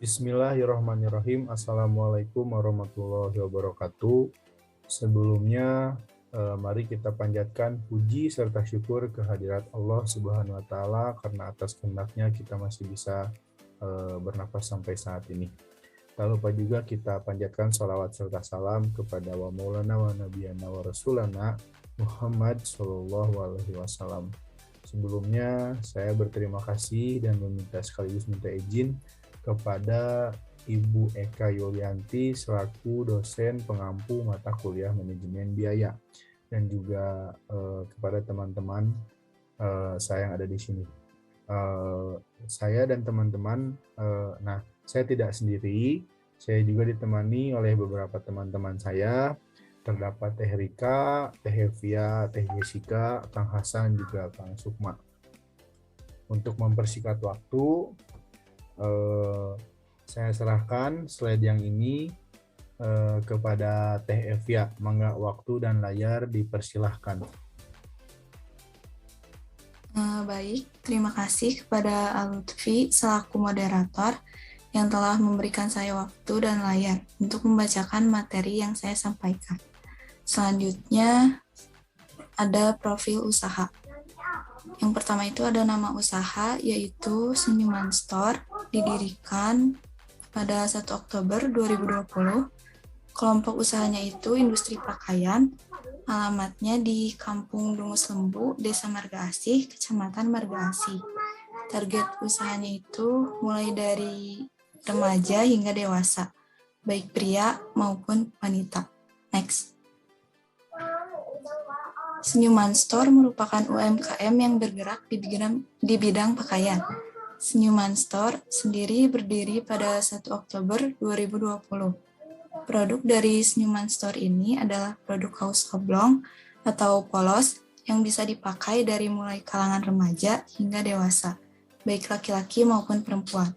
Bismillahirrahmanirrahim. Assalamualaikum warahmatullahi wabarakatuh. Sebelumnya, mari kita panjatkan puji serta syukur kehadirat Allah Subhanahu wa Ta'ala, karena atas kehendaknya kita masih bisa bernafas sampai saat ini. Tak lupa juga kita panjatkan sholawat serta salam kepada wa maulana wa nabiyana wa rasulana Muhammad Sallallahu Alaihi Wasallam. Sebelumnya, saya berterima kasih dan sekaligus minta izin kepada Ibu Eka Yulianti selaku dosen pengampu mata kuliah manajemen biaya, dan juga kepada teman-teman saya yang ada di sini. Saya dan teman-teman, saya tidak sendiri, saya juga ditemani oleh beberapa teman-teman saya. Terdapat Teh Rika, Teh Evia, Teh Jessica, Kang Hasan, juga Kang Sukma. Untuk mempersingkat waktu, saya serahkan slide yang ini kepada Teh Evia. Mangga waktu dan layar dipersilahkan. Baik, terima kasih kepada Alutfi selaku moderator yang telah memberikan saya waktu dan layar untuk membacakan materi yang saya sampaikan. Selanjutnya ada profil usaha. Yang pertama itu ada nama usaha, yaitu Senyuman Store, didirikan pada 1 Oktober 2020. Kelompok usahanya itu industri pakaian, alamatnya di Kampung Dungus Lembu, Desa Marga Asih, Kecamatan Marga Asih. Target usahanya itu mulai dari remaja hingga dewasa, baik pria maupun wanita. Next. Senyuman Store merupakan UMKM yang bergerak di bidang pakaian. Senyuman Store sendiri berdiri pada 1 Oktober 2020. Produk dari Senyuman Store ini adalah produk kaos oblong atau polos yang bisa dipakai dari mulai kalangan remaja hingga dewasa, baik laki-laki maupun perempuan.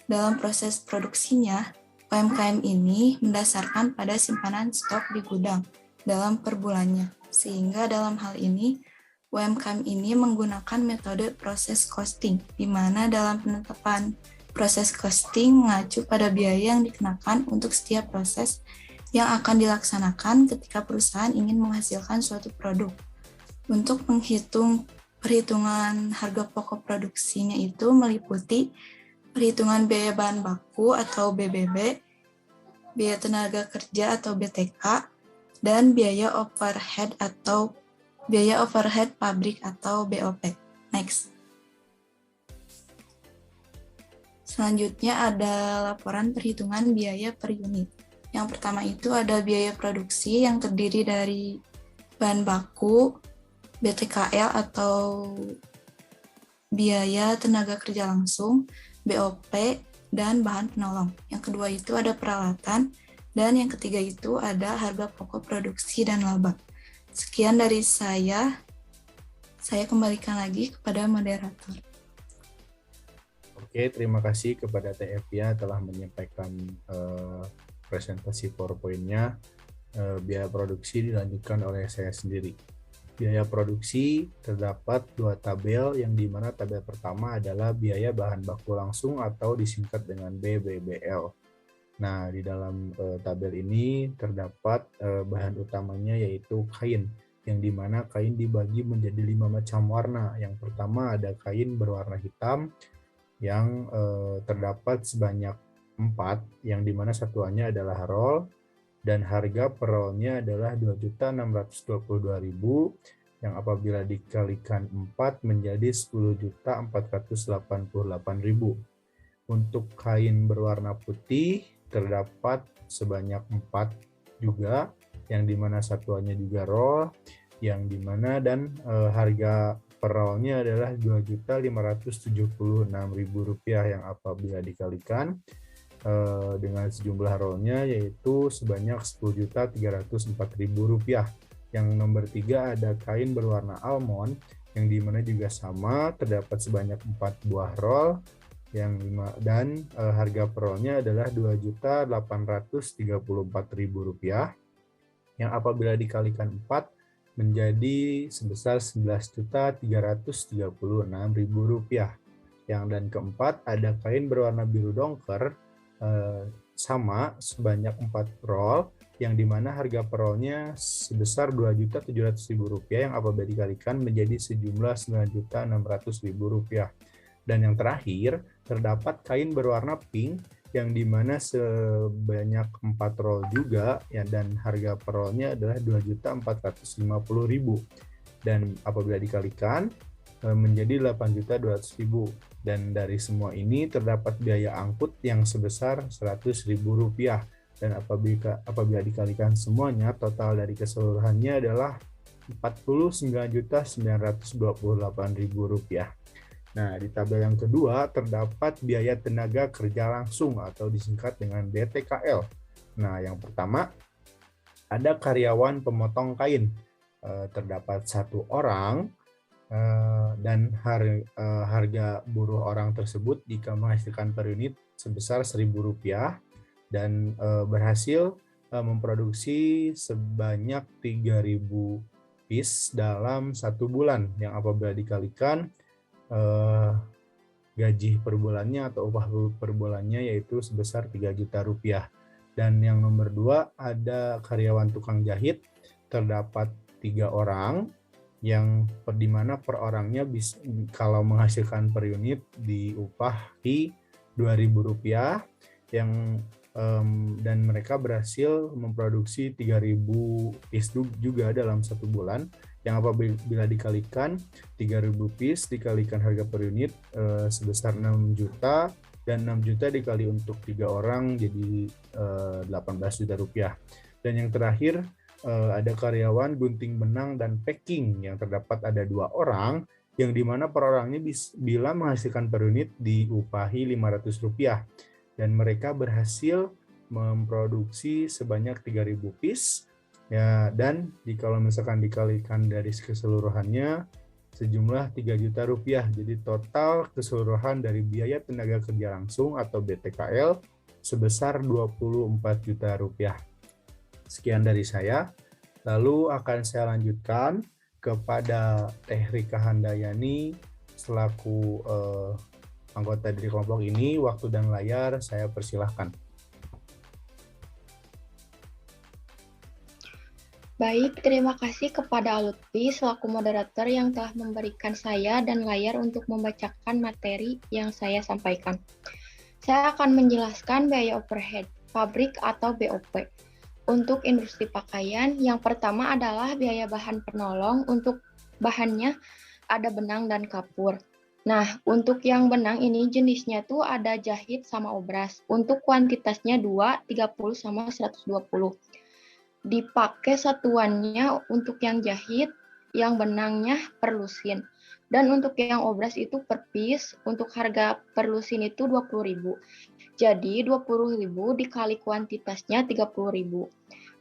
Dalam proses produksinya, UMKM ini mendasarkan pada simpanan stok di gudang dalam per bulannya, sehingga dalam hal ini UMKM ini menggunakan metode proses costing, di mana dalam penetapan proses costing mengacu pada biaya yang dikenakan untuk setiap proses yang akan dilaksanakan ketika perusahaan ingin menghasilkan suatu produk. Untuk menghitung perhitungan harga pokok produksinya itu meliputi perhitungan biaya bahan baku atau BBB, biaya tenaga kerja atau BTK, dan biaya overhead pabrik atau BOP. Next. Selanjutnya ada laporan perhitungan biaya per unit. Yang pertama itu ada biaya produksi yang terdiri dari bahan baku, BTKL atau biaya tenaga kerja langsung, BOP, dan bahan penolong. Yang kedua itu ada peralatan, dan yang ketiga itu ada harga pokok produksi dan laba. Sekian dari saya kembalikan lagi kepada moderator. Oke, terima kasih kepada Teh Evia telah menyampaikan presentasi PowerPoint-nya. Biaya produksi dilanjutkan oleh saya sendiri. Biaya produksi terdapat 2 tabel, yang dimana tabel pertama adalah biaya bahan baku langsung atau disingkat dengan BBBL. Nah, di dalam tabel ini terdapat bahan utamanya yaitu kain, yang dimana kain dibagi menjadi 5 macam warna. Yang pertama ada kain berwarna hitam, yang terdapat sebanyak 4, yang dimana satuannya adalah roll, dan harga per rollnya adalah 2.622.000, yang apabila dikalikan 4 menjadi 10.488.000. Untuk kain berwarna putih terdapat sebanyak 4 juga, yang dimana satuannya juga roll, yang dimana dan harga per rollnya adalah Rp2.576.000, yang apabila dikalikan dengan sejumlah rollnya yaitu sebanyak Rp10.304.000. Yang nomor 3 ada kain berwarna almond, yang dimana juga sama terdapat sebanyak 4 buah roll, dan harga per rollnya adalah Rp2.834.000, yang apabila dikalikan 4 menjadi sebesar Rp11.336.000. Yang dan keempat ada kain berwarna biru dongker, sama sebanyak 4 roll, yang dimana harga per rollnya sebesar Rp2.700.000 yang apabila dikalikan menjadi sejumlah Rp9.600.000. Dan yang terakhir, terdapat kain berwarna pink yang dimana sebanyak 4 roll juga ya, dan harga per rollnya adalah Rp2.450.000. Dan apabila dikalikan menjadi Rp8.200.000. Dan dari semua ini terdapat biaya angkut yang sebesar Rp100.000. Dan apabila dikalikan semuanya, total dari keseluruhannya adalah Rp49.928.000. Nah, di tabel yang kedua terdapat biaya tenaga kerja langsung atau disingkat dengan BTKL. Nah, yang pertama ada karyawan pemotong kain. Terdapat 1 orang, dan harga buruh orang tersebut jika menghasilkan per unit sebesar Rp1.000 dan berhasil memproduksi sebanyak 3.000 piece dalam 1 bulan, yang apabila dikalikan gaji per bulannya atau upah per bulannya yaitu sebesar Rp3 juta. Dan yang nomor 2 ada karyawan tukang jahit, terdapat 3 orang yang di mana per orangnya bisa, kalau menghasilkan per unit diupahi Rp2.000 yang dan mereka berhasil memproduksi 3.000 piece juga dalam 1 bulan, yang apabila dikalikan 3.000 piece dikalikan harga per unit sebesar 6 juta, dan 6 juta dikali untuk 3 orang jadi Rp18 juta. Dan yang terakhir ada karyawan gunting benang dan packing yang terdapat ada 2 orang, yang dimana per orangnya bila menghasilkan per unit diupahi Rp500, dan mereka berhasil memproduksi sebanyak 3.000 piece ya, dan kalau misalkan dikalikan dari keseluruhannya sejumlah Rp3 juta. Jadi total keseluruhan dari biaya tenaga kerja langsung atau BTKL sebesar Rp24 juta. Sekian dari saya. Lalu akan saya lanjutkan kepada Teh Rika Handayani selaku anggota dari kelompok ini. Waktu dan layar saya persilahkan. Baik, terima kasih kepada Lutfi selaku moderator yang telah memberikan saya dan layar untuk membacakan materi yang saya sampaikan. Saya akan menjelaskan biaya overhead pabrik atau BOP. Untuk industri pakaian, yang pertama adalah biaya bahan penolong. Untuk bahannya ada benang dan kapur. Nah, untuk yang benang ini jenisnya tuh ada jahit sama obras. Untuk kuantitasnya 2, 30 sama 120. Dipakai satuannya untuk yang jahit, yang benangnya per lusin. Dan untuk yang obras itu per piece, untuk harga per lusin itu Rp20.000. Jadi 20.000 dikali kuantitasnya 30.000.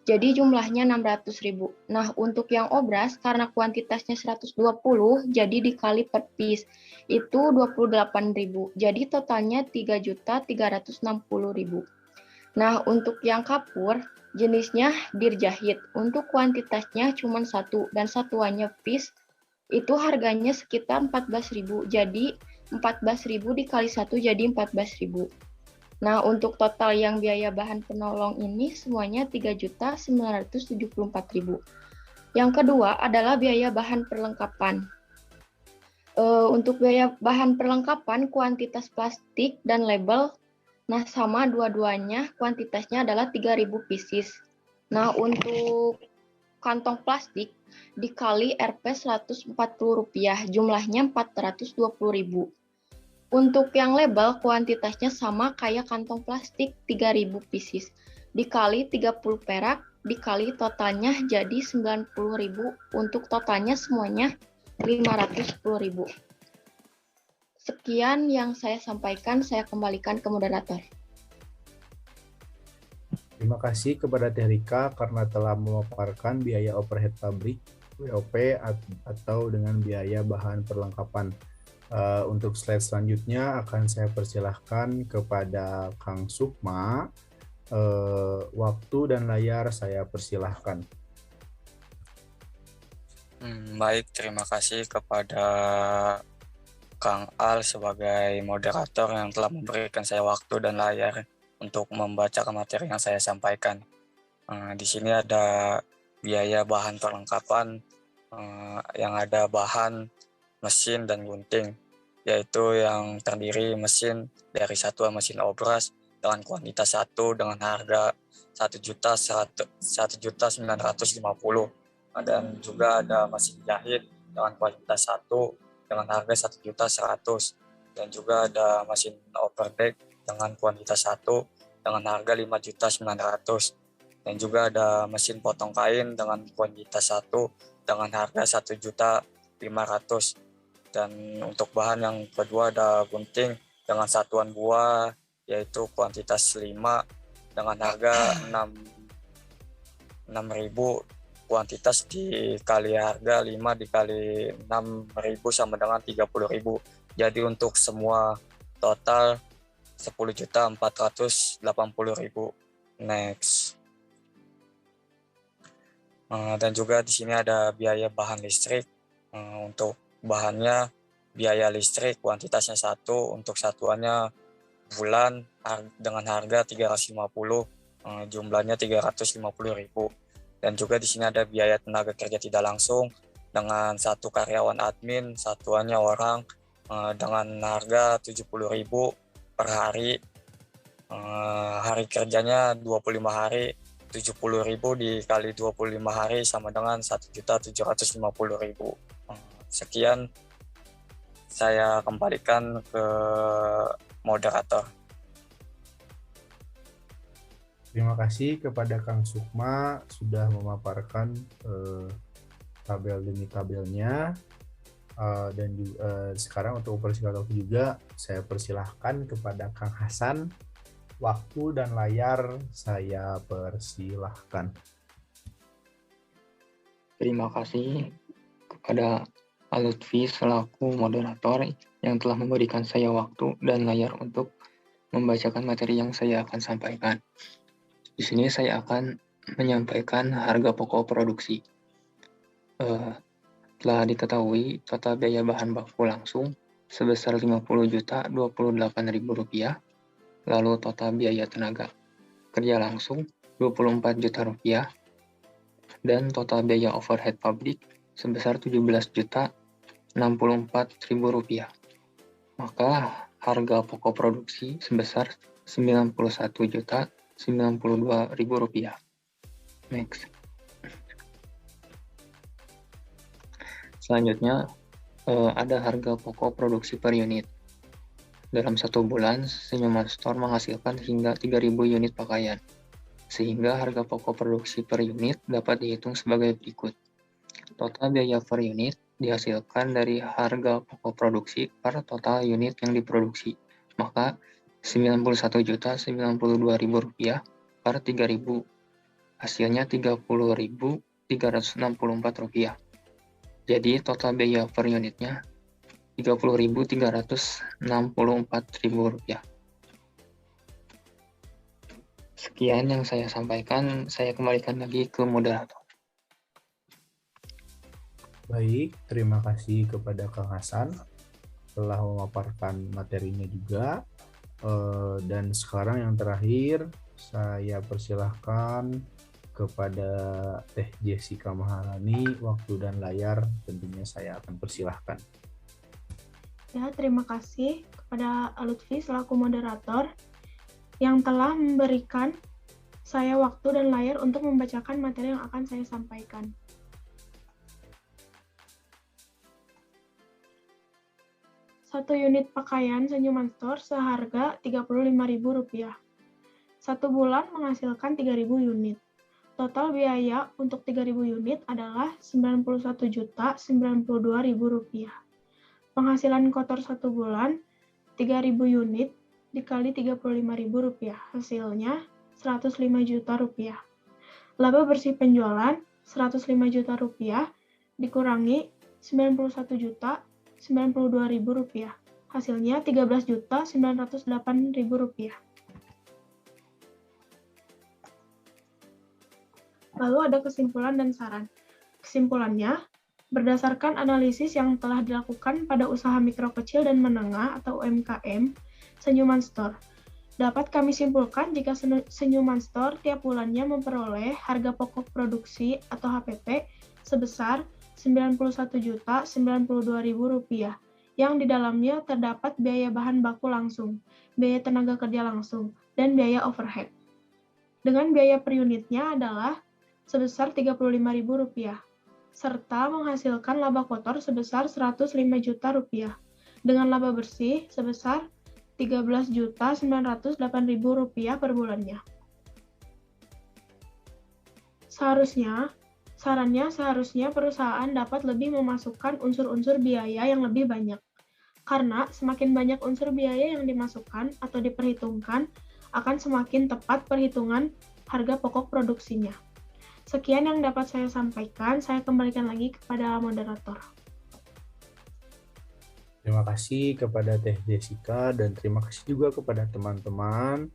Jadi jumlahnya 600.000. Nah, untuk yang obras karena kuantitasnya 120, jadi dikali per piece itu 28.000. Jadi totalnya 3.360.000. Nah, untuk yang kapur jenisnya dirjahit. Untuk kuantitasnya cuma 1 dan satuannya piece itu harganya sekitar 14.000. Jadi 14.000 dikali 1 jadi 14.000. Nah, untuk total yang biaya bahan penolong ini semuanya 3.974.000. Yang kedua adalah biaya bahan perlengkapan. Untuk biaya bahan perlengkapan kuantitas plastik dan label, nah sama dua-duanya kuantitasnya adalah 3.000 pieces. Nah, untuk kantong plastik dikali Rp Rp140, jumlahnya 420.000. Untuk yang label kuantitasnya sama kayak kantong plastik 3.000 pieces. Dikali 30 perak, dikali totalnya jadi 90.000. Untuk totalnya semuanya 510.000. Sekian yang saya sampaikan, saya kembalikan ke moderator. Terima kasih kepada Teh Rika karena telah memaparkan biaya overhead pabrik BOP atau dengan biaya bahan perlengkapan. Untuk slide selanjutnya akan saya persilahkan kepada Kang Sukma. Waktu dan layar saya persilahkan. Baik, terima kasih kepada Kang Al sebagai moderator yang telah memberikan saya waktu dan layar. untuk membacakan materi yang saya sampaikan. Di sini ada biaya bahan perlengkapan, yang ada bahan, mesin, dan gunting, yaitu yang terdiri mesin dari satuan mesin obras dengan kuantitas 1 dengan harga 1.950.000, dan juga ada mesin jahit dengan kualitas 1 dengan harga 1.100.000, dan juga ada mesin overdeck dengan kuantitas 1 dengan harga 5.900.000, dan juga ada mesin potong kain dengan kuantitas 1 dengan harga 1.500.000. Dan untuk bahan yang kedua ada gunting dengan satuan buah yaitu kuantitas 5 dengan harga 6.000, kuantitas dikali harga 5 dikali 6.000 sama dengan 30.000. Jadi untuk semua total 10.480.000. Next. Dan juga di sini ada biaya bahan listrik. Untuk bahannya biaya listrik kuantitasnya 1, untuk satuannya bulan dengan harga 350, jumlahnya 350.000. Dan juga di sini ada biaya tenaga kerja tidak langsung dengan 1 karyawan admin, satuannya orang, dengan harga 70.000 per hari. Hari kerjanya 25 hari, 70.000 dikali 25 hari sama dengan 1.750.000. Sekian, saya kembalikan ke moderator. Terima kasih kepada Kang Sukma sudah memaparkan tabel demi tabelnya. Dan sekarang untuk operasi waktu juga saya persilahkan kepada Kang Hasan. Waktu dan layar saya persilahkan. Terima kasih kepada Lutfi selaku moderator yang telah memberikan saya waktu dan layar untuk membacakan materi yang saya akan sampaikan. Di sini saya akan menyampaikan harga pokok produksi. Telah diketahui total biaya bahan baku langsung sebesar Rp50.028.000, lalu total biaya tenaga kerja langsung Rp24 juta, dan total biaya overhead pabrik sebesar Rp17.064.000. Maka harga pokok produksi sebesar Rp91.092.000. Next. Selanjutnya ada harga pokok produksi per unit. Dalam 1 bulan, Senyuman Store menghasilkan hingga 3.000 unit pakaian, sehingga harga pokok produksi per unit dapat dihitung sebagai berikut. Total biaya per unit dihasilkan dari harga pokok produksi per total unit yang diproduksi, maka Rp91.092.000 per 3.000, hasilnya Rp30.364. Jadi total biaya per unitnya Rp30.364.000. Sekian yang saya sampaikan, saya kembalikan lagi ke moderator. Baik, terima kasih kepada Kang Hasan telah memaparkan materinya juga. Dan sekarang yang terakhir, saya persilahkan kepada Teh Jessica Maharani, waktu dan layar tentunya saya akan persilahkan. Ya, terima kasih kepada Lutfi selaku moderator yang telah memberikan saya waktu dan layar untuk membacakan materi yang akan saya sampaikan. Satu unit pakaian Senyuman Store seharga Rp35.000. 1 bulan menghasilkan 3.000 unit. Total biaya untuk 3.000 unit adalah Rp91.092.000. Penghasilan kotor 1 bulan 3.000 unit dikali Rp35.000, hasilnya Rp105 juta. Laba bersih penjualan Rp105 juta dikurangi Rp91.092.000, hasilnya Rp13.908.000. Lalu ada kesimpulan dan saran. Kesimpulannya, berdasarkan analisis yang telah dilakukan pada usaha mikro kecil dan menengah atau UMKM, Senyuman Store, Dapat kami simpulkan jika Senyuman Store tiap bulannya memperoleh harga pokok produksi atau HPP sebesar Rp91.092.000 yang di dalamnya terdapat biaya bahan baku langsung, biaya tenaga kerja langsung, dan biaya overhead. Dengan biaya per unitnya adalah sebesar Rp35.000, serta menghasilkan laba kotor sebesar Rp105 juta, dengan laba bersih sebesar Rp13.908.000 per bulannya. Seharusnya perusahaan dapat lebih memasukkan unsur-unsur biaya yang lebih banyak, karena semakin banyak unsur biaya yang dimasukkan atau diperhitungkan, akan semakin tepat perhitungan harga pokok produksinya. Sekian yang dapat saya sampaikan, saya kembalikan lagi kepada moderator. Terima kasih kepada Teh Jessica dan terima kasih juga kepada teman-teman.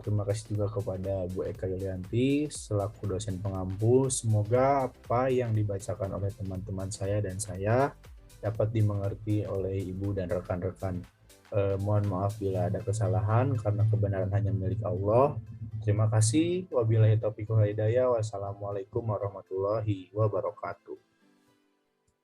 Terima kasih juga kepada Bu Eka Yulianti selaku dosen pengampu. Semoga apa yang dibacakan oleh teman-teman saya dan saya dapat dimengerti oleh Ibu dan rekan-rekan. Mohon maaf bila ada kesalahan karena kebenaran hanya milik Allah. Terima kasih. Wabillahi taufiq wal hidayah. Wassalamualaikum warahmatullahi wabarakatuh.